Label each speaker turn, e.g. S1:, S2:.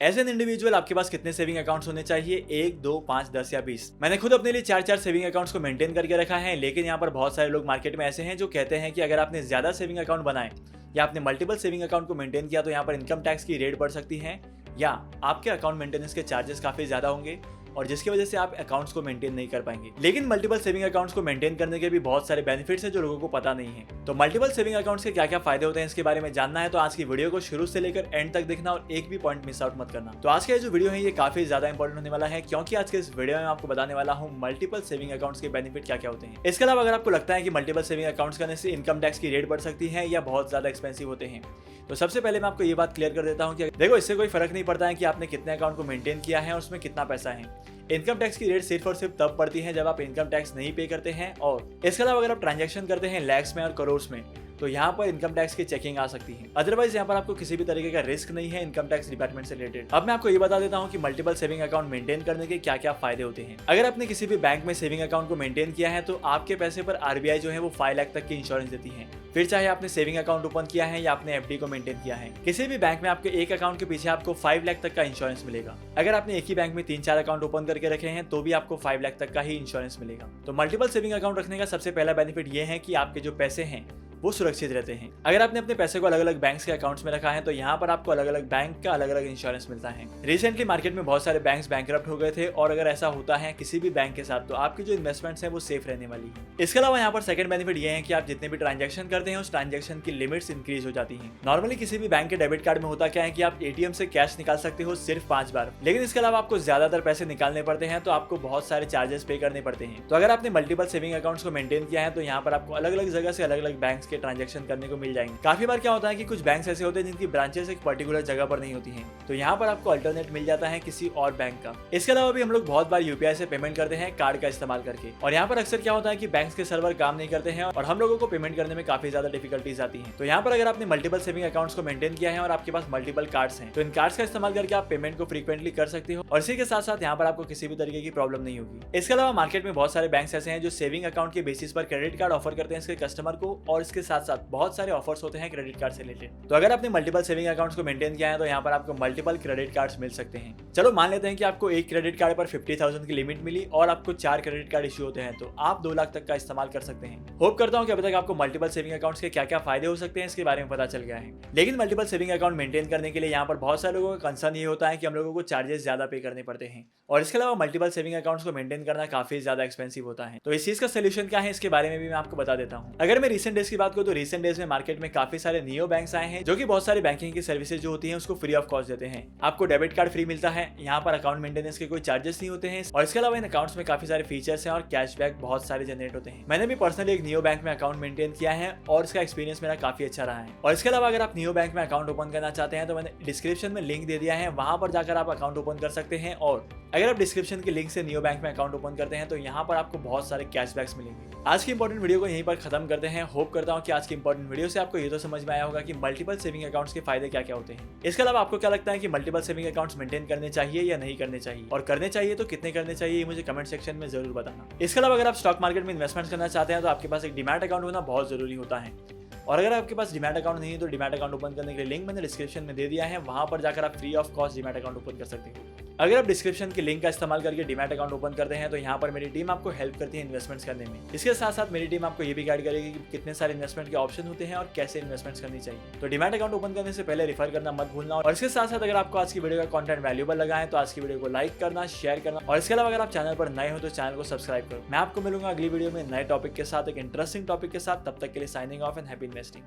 S1: As an individual आपके पास कितने saving accounts होने चाहिए? 1, 2, 5, 10 या 20? मैंने खुद अपने लिए 4 सेविंग अकाउंट्स को मेंटेन करके रखा है, लेकिन यहाँ पर बहुत सारे लोग मार्केट में ऐसे हैं जो कहते हैं कि अगर आपने ज्यादा सेविंग अकाउंट बनाए या आपने मल्टीपल सेविंग अकाउंट को मेंटेन किया तो यहाँ पर इनकम टैक्स की रेट बढ़ सकती है या आपके अकाउंट मेंटेनेंस के चार्जेस काफी ज्यादा होंगे और जिसकी वजह से आप अकाउंट्स को मेंटेन नहीं कर पाएंगे। लेकिन मल्टीपल सेविंग अकाउंट्स को मेंटेन करने के भी बहुत सारे बेनिफिट्स हैं जो लोगों को पता नहीं है। तो मल्टीपल सेविंग अकाउंट्स के क्या क्या फायदे होते हैं इसके बारे में जानना है तो आज की वीडियो को शुरू से लेकर एंड तक देखना और एक भी पॉइंट मिस आउट मत करना। तो आज का जो वीडियो है ये काफी ज्यादा इंपॉर्टेंट होने वाला है क्योंकि आज के इस वीडियो में आपको बताने वाला हूँ मल्टीपल सेविंग अकाउंट्स के बेनिफिट क्या क्या होते हैं। इसके अलावा अगर आपको लगता है कि मल्टीपल सेविंग अकाउंट्स करने से इनकम टैक्स की रेट बढ़ सकती है या बहुत ज्यादा एक्सपेंसिव होते हैं, तो सबसे पहले मैं आपको ये बात क्लियर कर देता हूँ कि देखो इससे कोई फर्क नहीं पड़ता है कि आपने कितने अकाउंट को मेंटेन किया है और उसमें कितना पैसा है। इनकम टैक्स की रेट सिर्फ और सिर्फ तब पड़ती है जब आप इनकम टैक्स नहीं पे करते हैं और इसके अलावा अगर आप ट्रांजैक्शन करते हैं लैक्स में और करोड़ में तो यहाँ पर इनकम टैक्स की चेकिंग आ सकती है। अदरवाइज यहाँ पर आपको किसी भी तरीके का रिस्क नहीं है इनकम टैक्स डिपार्टमेंट से रिलेटेड। अब मैं आपको ये बता देता हूँ कि मल्टीपल सेविंग अकाउंट मेंटेन करने के क्या क्या फायदे होते हैं। अगर आपने किसी भी बैंक में सेविंग अकाउंट को मेंटेन किया है तो आपके पैसे पर आरबीआई जो है वो 5 लाख तक की इंश्योरेंस देती है। फिर चाहे आपने सेविंग अकाउंट ओपन किया है या आपने एफडी को मेंटेन किया है, किसी भी बैंक में आपके एक अकाउंट के पीछे आपको 5 लाख तक का इंश्योरेंस मिलेगा। अगर आपने एक ही बैंक में 3-4 अकाउंट ओपन करके रखे हैं तो भी आपको 5 लाख तक का ही इंश्योरेंस मिलेगा। तो मल्टीपल सेविंग अकाउंट रखने का सबसे पहला बेनिफिट ये है कि आपके जो पैसे हैं वो सुरक्षित रहते हैं। अगर आपने अपने पैसे को अलग अलग बैंक्स के अकाउंट्स में रखा है तो यहाँ पर आपको अलग अलग बैंक का अलग अलग इंश्योरेंस मिलता है। रिसेंटली मार्केट में बहुत सारे बैंक्स बैंकरप्ट हो गए थे और अगर ऐसा होता है किसी भी बैंक के साथ तो आपकी जो इन्वेस्टमेंट्स हैं वो सेफ रहने वाली है। इसके अलावा यहाँ पर सेकंड बेनिफिट ये है कि आप जितने भी ट्रांजैक्शन करते हैं उस ट्रांजैक्शन की लिमिट्स इंक्रीज हो जाती है। नॉर्मली किसी भी बैंक के डेबिट कार्ड में होता क्या है कि आप एटीएम से कैश निकाल सकते हो सिर्फ 5 बार, लेकिन इसके अलावा आपको ज्यादातर पैसे निकालने पड़ते हैं तो आपको बहुत सारे चार्जेस पे करने पड़ते हैं। तो अगर आपने मल्टीपल सेविंग अकाउंट्स को मेंटेन किया है तो यहाँ पर आपको अलग अलग जगह से अलग अलग बैंक के ट्रांजैक्शन करने को मिल जाएंगे। काफी बार क्या होता है कि कुछ बैंक्स ऐसे होते हैं जिनकी ब्रांचेस एक पर्टिकुलर जगह पर नहीं होती हैं, तो यहाँ पर आपको अल्टरनेट मिल जाता है किसी और बैंक का। इसके अलावा भी हम लोग बहुत बार यूपीआई से पेमेंट करते हैं कार्ड का इस्तेमाल करके और यहाँ पर अक्सर क्या होता है कि बैंक्स के सर्वर काम नहीं करते हैं और हम लोगों को पेमेंट करने में काफी ज्यादा डिफिकल्टीज आती है। तो यहाँ पर अगर आपने मल्टीपल सेविंग अकाउंट्स को मेंटेन किया है और आपके पास मल्टीपल कार्ड्स हैं तो इन कार्ड्स का इस्तेमाल करके आप पेमेंट को फ्रीक्वेंटली कर सकते हो और इसी के साथ साथ यहाँ पर आपको किसी भी तरीके की प्रॉब्लम नहीं होगी। इसके अलावा मार्केट में बहुत सारे बैंक्स ऐसे हैं जो सेविंग अकाउंट के बेसिस पर क्रेडिट कार्ड ऑफर करते हैं इसके कस्टमर को और इसके साथ साथ बहुत सारे ऑफर्स होते हैं क्रेडिट कार्ड से रिलेटेड। तो अगर आपने मल्टीपल सेविंग अकाउंट्स को मेंटेन किया है तो यहाँ पर आपको मल्टीपल क्रेडिट कार्ड्स मिल सकते हैं। चलो मान लेते हैं कि आपको एक क्रेडिट कार्ड पर 50,000 की लिमिट मिली और आपको 4 क्रेडिट कार्ड इश्यू होते हैं तो आप 2 लाख तक का इस्तेमाल कर सकते हैं। होप करता हूँ कि अभी तक आपको मल्टीपल सेविंग अकाउंट्स के क्या क्या फायदे हो सकते हैं इसके बारे में पता चल गया है। लेकिन मल्टीपल सेविंग अकाउंट मेंटेन करने के लिए यहाँ पर बहुत सारे लोगों का कंसर्न ये होता है कि हम लोगों को चार्जेस ज्यादा पे करने पड़ते हैं और इसके अलावा मल्टीपल सेविंग अकाउंट्स को मेंटेन करना काफी ज्यादा एक्सपेंसिव होता है। तो इस चीज का सोल्यूशन क्या है इसके बारे में भी मैं आपको बता देता हूँ। अगर मैं रिसेंट डेज की बात करूँ तो रिसेंट डेज में मार्केट में काफी सारे नियो बैंक्स आए हैं जो कि बहुत सारी बैंकिंग की सर्विसेज जो होती हैं उसको फ्री ऑफ कॉस्ट देते हैं। आपको डेबिट कार्ड फ्री मिलता है, यहाँ पर अकाउंट मेंटेनेंस के कोई चार्जेस नहीं होते हैं और इसके अलावा इन अकाउंट्स में काफी सारे फीचर्स हैं और कैशबैक बहुत सारे जनरेट होते हैं। मैंने भी पर्सनली एक नियो बैंक में अकाउंट मेंटेन किया है और इसका एक्सपीरियंस मेरा काफी अच्छा रहा है। और इसके अलावा अगर आप नियो बैंक में अकाउंट ओपन करना चाहते हैं तो मैंने डिस्क्रिप्शन में लिंक दे दिया है, वहां पर जाकर आप अकाउंट ओपन कर सकते हैं और अगर आप डिस्क्रिप्शन के लिंक से नियो बैंक में अकाउंट ओपन करते हैं तो यहाँ पर आपको बहुत सारे कैशबैक्स मिलेंगे। आज की इंपॉर्टेंट वीडियो को यहीं पर खत्म करते हैं। होप करता हूँ कि आज की इंपॉर्टेंट वीडियो से आपको ये तो समझ में आया होगा कि मल्टीपल सेविंग अकाउंट्स के फायदे क्या क्या होते हैं। इसके अलावा आपको क्या लगता है कि मल्टीपल सेविंग अकाउंट्स मेंटेन करने चाहिए या नहीं करने चाहिए और करने चाहिए तो कितने करने चाहिए मुझे कमेंट सेक्शन में जरूर बताना। इसके अलावा अगर आप स्टॉक मार्केट में इन्वेस्टमेंट करना चाहते हैं तो आपके पास एक डीमैट अकाउंट होना बहुत जरूरी होता है और अगर आपके पास डीमैट अकाउंट नहीं है तो डीमैट अकाउंट ओपन करने के लिए लिंक मैंने डिस्क्रिप्शन में दे दिया है, वहां पर जाकर आप free of cost demat account open कर सकते हो। अगर आप डिस्क्रिप्शन के लिंक का इस्तेमाल करके डीमैट अकाउंट ओपन करते हैं तो यहाँ पर मेरी टीम आपको हेल्प करती है इन्वेस्टमेंट्स करने में। इसके साथ साथ मेरी टीम आपको ये भी गाइड करेगी कि कितने सारे इन्वेस्टमेंट के ऑप्शन होते हैं और कैसे इन्वेस्टमेंट्स करनी चाहिए। तो डीमैट अकाउंट ओपन करने से पहले रेफर करना मत भूलना और इसके साथ साथ अगर आपको आज की वीडियो का कंटेंट वैल्यूएबल लगा है तो आज की वीडियो को लाइक करना, शेयर करना और इसके अलावा अगर आप चैनल पर नए हो तो चैनल को सब्सक्राइब करो। मैं आपको मिलूंगा अगली वीडियो में नए टॉपिक के साथ, एक इंटरेस्टिंग टॉपिक के साथ। तब तक के लिए signing off and happy investing.